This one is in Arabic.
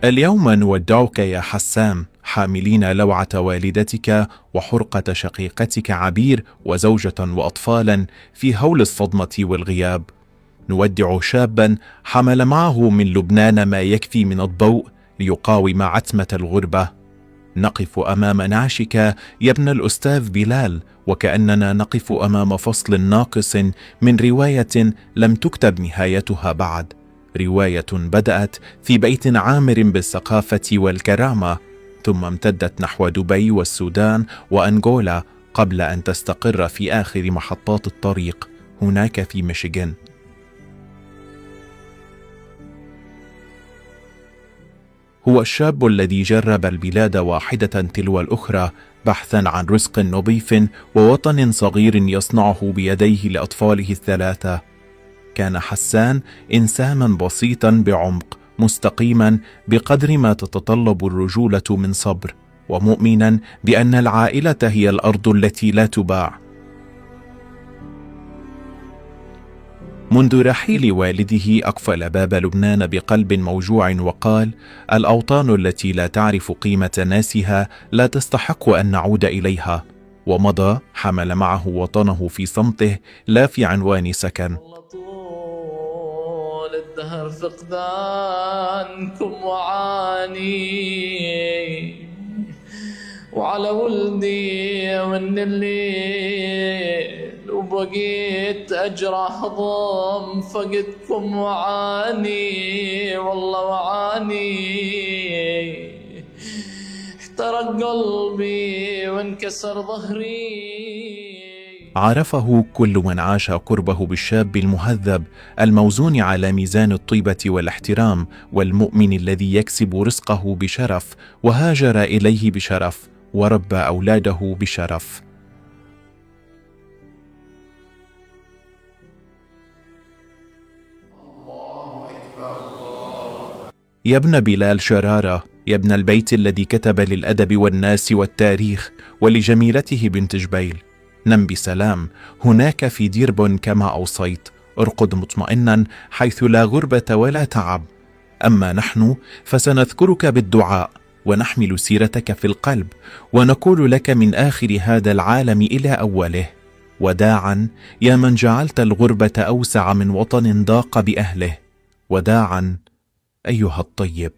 اليوم نودعك يا حسان، حاملين لوعة والدتك وحرقة شقيقتك عبير وزوجة وأطفالا في هول الصدمة والغياب. نودع شابا حمل معه من لبنان ما يكفي من الضوء ليقاوم عتمة الغربة. نقف أمام نعشك يا ابن الأستاذ بلال، وكأننا نقف أمام فصل ناقص من رواية لم تكتب نهايتها بعد، رواية بدأت في بيت عامر بالثقافة والكرامة، ثم امتدت نحو دبي والسودان وأنغولا قبل أن تستقر في آخر محطات الطريق هناك في ميشيغان. هو الشاب الذي جرب البلاد واحدة تلو الأخرى بحثا عن رزق نظيف ووطن صغير يصنعه بيديه لأطفاله الثلاثة. كان حسان إنسانا بسيطا بعمق، مستقيما بقدر ما تتطلب الرجولة من صبر، ومؤمنا بأن العائلة هي الأرض التي لا تباع. منذ رحيل والده أقفل باب لبنان بقلب موجوع وقال: الأوطان التي لا تعرف قيمة ناسها لا تستحق أن نعود إليها. ومضى حمل معه وطنه في صمته لا في عنوان سكن. طول الدهر فقدانكم وعاني، وعلى ولدي ومن الليل وبقيت أجرح ضم فقدكم وعاني، والله وعاني. احترق قلبي وانكسر ظهري. عرفه كل من عاش قربه بالشاب المهذب الموزون على ميزان الطيبة والاحترام، والمؤمن الذي يكسب رزقه بشرف وهاجر إليه بشرف وربى أولاده بشرف. يا ابن بلال شرارة، يا ابن البيت الذي كتب للأدب والناس والتاريخ ولجميلته بنت جبيل، نم بسلام هناك في ديربون كما أوصيت، ارقد مطمئنا حيث لا غربة ولا تعب. أما نحن فسنذكرك بالدعاء ونحمل سيرتك في القلب، ونقول لك من آخر هذا العالم إلى أوله: وداعا يا من جعلت الغربة أوسع من وطن ضاق بأهله، وداعا أيها الطيب.